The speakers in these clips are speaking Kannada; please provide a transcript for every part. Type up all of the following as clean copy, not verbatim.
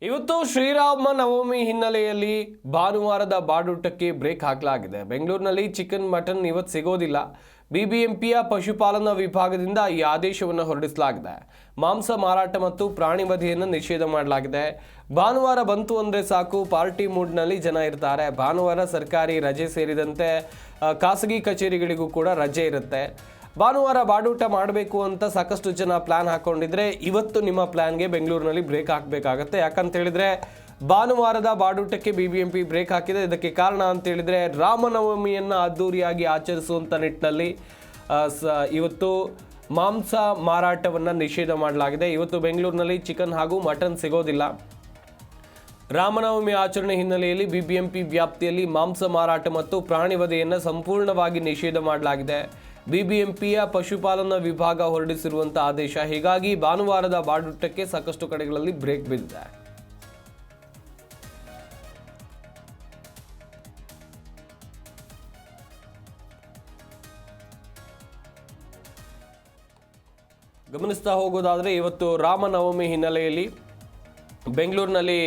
ಇವತ್ತು ಶ್ರೀರಾಮ ನವಮಿ ಹಿನ್ನೆಲೆಯಲ್ಲಿ ಭಾನುವಾರದ ಬಾಡೂಟಕ್ಕೆ ಬ್ರೇಕ್ ಹಾಕಲಾಗಿದೆ. ಬೆಂಗಳೂರಿನಲ್ಲಿ ಚಿಕನ್ ಮಟನ್ ಇವತ್ತು ಸಿಗೋದಿಲ್ಲ. ಬಿಬಿಎಂಪಿಯ ಪಶುಪಾಲನಾ ವಿಭಾಗದಿಂದ ಈ ಆದೇಶವನ್ನು ಹೊರಡಿಸಲಾಗಿದೆ. ಮಾಂಸ ಮಾರಾಟ ಮತ್ತು ಪ್ರಾಣಿ ವಧೆಯನ್ನು ನಿಷೇಧ ಮಾಡಲಾಗಿದೆ. ಭಾನುವಾರ ಬಂತು ಅಂದರೆ ಸಾಕು, ಪಾರ್ಟಿ ಮೂಡ್ನಲ್ಲಿ ಜನ ಇರ್ತಾರೆ. ಭಾನುವಾರ ಸರ್ಕಾರಿ ರಜೆ ಸೇರಿದಂತೆ ಖಾಸಗಿ ಕಚೇರಿಗಳಿಗೂ ಕೂಡ ರಜೆ ಇರುತ್ತೆ. ಭಾನುವಾರ ಬಾಡೂಟ ಮಾಡಬೇಕು ಅಂತ ಸಾಕಷ್ಟು ಜನ ಪ್ಲಾನ್ ಹಾಕೊಂಡಿದ್ರೆ ಇವತ್ತು ನಿಮ್ಮ ಪ್ಲಾನ್ಗೆ ಬೆಂಗಳೂರಿನಲ್ಲಿ ಬ್ರೇಕ್ ಹಾಕಬೇಕಾಗತ್ತೆ. ಯಾಕಂತ ಹೇಳಿದ್ರೆ ಭಾನುವಾರದ ಬಾಡೂಟಕ್ಕೆ ಬಿಬಿಎಂಪಿ ಬ್ರೇಕ್ ಹಾಕಿದೆ. ಇದಕ್ಕೆ ಕಾರಣ ಅಂತ ಹೇಳಿದ್ರೆ ರಾಮನವಮಿಯನ್ನು ಅದ್ದೂರಿಯಾಗಿ ಆಚರಿಸುವಂಥ ನಿಟ್ಟಿನಲ್ಲಿ ಇವತ್ತು ಮಾಂಸ ಮಾರಾಟವನ್ನು ನಿಷೇಧ ಮಾಡಲಾಗಿದೆ. ಇವತ್ತು ಬೆಂಗಳೂರಿನಲ್ಲಿ ಚಿಕನ್ ಹಾಗೂ ಮಟನ್ ಸಿಗೋದಿಲ್ಲ. ರಾಮನವಮಿ ಆಚರಣೆ ಹಿನ್ನೆಲೆಯಲ್ಲಿ ಬಿಬಿಎಂಪಿ ವ್ಯಾಪ್ತಿಯಲ್ಲಿ ಮಾಂಸ ಮಾರಾಟ ಮತ್ತು ಪ್ರಾಣಿ ವಧೆಯನ್ನು ಸಂಪೂರ್ಣವಾಗಿ ನಿಷೇಧ ಮಾಡಲಾಗಿದೆ. ಬಿಬಿಎಂಪಿಯ ಪಶುಪಾಲನಾ ವಿಭಾಗ ಹೊರಡಿಸಿರುವಂಥ ಆದೇಶ. ಹೀಗಾಗಿ ಭಾನುವಾರದ ಬಾಡೂಟಕ್ಕೆ ಸಾಕಷ್ಟು ಕಡೆಗಳಲ್ಲಿ ಬ್ರೇಕ್ ಬಿದ್ದಿದೆ. ಗಮನಿಸ್ತಾ ಹೋಗೋದಾದರೆ ಇವತ್ತು ರಾಮನವಮಿ ಹಿನ್ನೆಲೆಯಲ್ಲಿ ಬೆಂಗಳೂರಿನಲ್ಲಿ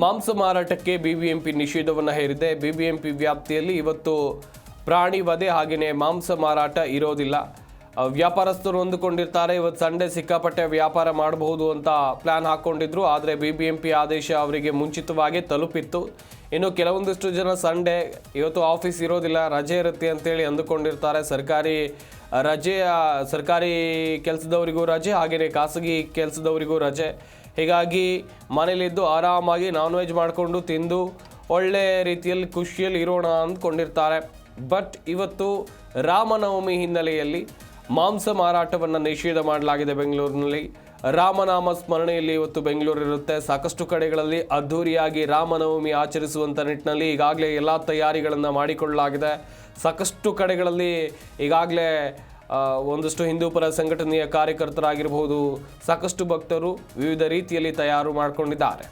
ಮಾಂಸ ಮಾರಾಟಕ್ಕೆ ಬಿಬಿಎಂಪಿ ನಿಷೇಧವನ್ನು ಹೇರಿದೆ. ಬಿಬಿಎಂಪಿ ವ್ಯಾಪ್ತಿಯಲ್ಲಿ ಇವತ್ತು ಪ್ರಾಣಿ ವಧೆ ಹಾಗೆಯೇ ಮಾಂಸ ಮಾರಾಟ ಇರೋದಿಲ್ಲ. ವ್ಯಾಪಾರಸ್ಥರು ಹೊಂದಿಕೊಂಡಿರ್ತಾರೆ, ಇವತ್ತು ಸಂಡೇ ಸಿಕ್ಕಾಪಟ್ಟೆ ವ್ಯಾಪಾರ ಮಾಡಬಹುದು ಅಂತ ಪ್ಲ್ಯಾನ್ ಹಾಕ್ಕೊಂಡಿದ್ರು. ಆದರೆ ಬಿಬಿಎಂಪಿ ಆದೇಶ ಅವರಿಗೆ ಮುಂಚಿತವಾಗಿ ತಲುಪಿತ್ತು. ಇನ್ನು ಕೆಲವೊಂದಿಷ್ಟು ಜನ ಸಂಡೇ ಇವತ್ತು ಆಫೀಸ್ ಇರೋದಿಲ್ಲ, ರಜೆ ಇರುತ್ತೆ ಅಂತೇಳಿ ಅಂದುಕೊಂಡಿರ್ತಾರೆ. ಸರ್ಕಾರಿ ಕೆಲಸದವರಿಗೂ ರಜೆ ಹಾಗೆಯೇ ಖಾಸಗಿ ಕೆಲಸದವರಿಗೂ ರಜೆ. ಹೀಗಾಗಿ ಮನೇಲಿದ್ದು ಆರಾಮಾಗಿ ನಾನ್ ವೆಜ್ ಮಾಡಿಕೊಂಡು ತಿಂದು ಒಳ್ಳೆ ರೀತಿಯಲ್ಲಿ ಖುಷಿಯಲ್ಲಿ ಇರೋಣ ಅಂದ್ಕೊಂಡಿರ್ತಾರೆ. ಬಟ್ ಇವತ್ತು ರಾಮನವಮಿ ಹಿನ್ನೆಲೆಯಲ್ಲಿ ಮಾಂಸ ಮಾರಾಟವನ್ನು ನಿಷೇಧ ಮಾಡಲಾಗಿದೆ. ಬೆಂಗಳೂರಿನಲ್ಲಿ ರಾಮನಾಮ ಸ್ಮರಣೆಯಲ್ಲಿ ಇವತ್ತು ಬೆಂಗಳೂರು ಇರುತ್ತೆ. ಸಾಕಷ್ಟು ಕಡೆಗಳಲ್ಲಿ ಅದ್ಧೂರಿಯಾಗಿ ರಾಮನವಮಿ ಆಚರಿಸುವಂಥ ನಿಟ್ಟಿನಲ್ಲಿ ಈಗಾಗಲೇ ಎಲ್ಲ ತಯಾರಿಗಳನ್ನು ಮಾಡಿಕೊಳ್ಳಲಾಗಿದೆ. ಸಾಕಷ್ಟು ಕಡೆಗಳಲ್ಲಿ ಈಗಾಗಲೇ ಒಂದಷ್ಟು ಹಿಂದೂ ಪರ ಸಂಘಟನೆಯ ಕಾರ್ಯಕರ್ತರಾಗಿರಬಹುದು, ಸಾಕಷ್ಟು ಭಕ್ತರು ವಿವಿಧ ರೀತಿಯಲ್ಲಿ ತಯಾರು ಮಾಡಿಕೊಂಡಿದ್ದಾರೆ.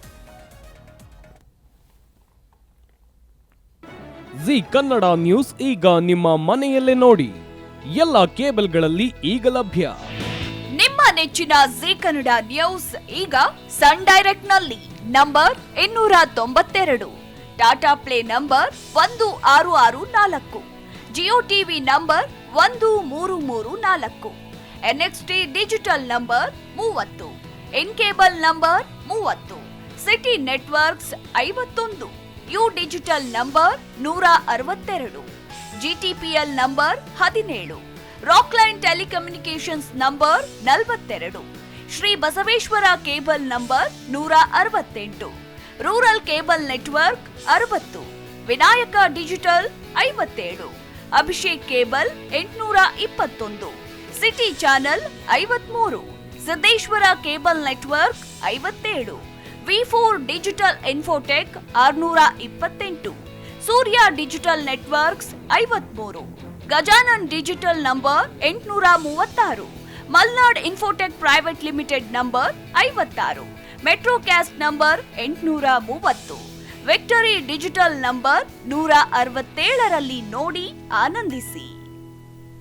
ಜಿ ಕನ್ನಡ ನ್ಯೂಸ್ ಈಗ ನಿಮ್ಮ ಮನೆಯಲ್ಲೇ ನೋಡಿ. ಎಲ್ಲ ಕೇಬಲ್ಗಳಲ್ಲಿ ಈಗ ಲಭ್ಯ. ನಿಮ್ಮ ನೆಚ್ಚಿನ ಜಿ ಕನ್ನಡ ನ್ಯೂಸ್ ಈಗ ಸನ್ ಡೈರೆಕ್ಟ್ ನಲ್ಲಿ number 292, Tata play number 1664, Jio TV number 1334, NXT digital number 30, N cable number 30, city networks 51, U digital number 162, GTPL number 17, Rockline telecommunications number 42, Shri Basaveshwara cable number 168, rural cable network 60, Vinayaka digital 57, Abhishek cable 821, city channel 53, Siddeshwara cable network 57, V4 digital Infotech 628, ಸೂರ್ಯ digital networks 53, Gajanan digital number 836, Malnad Infotech private limited number 56, Metrocast number 830, victory digital number 167ರಲ್ಲಿ ನೋಡಿ ಆನಂದಿಸಿ.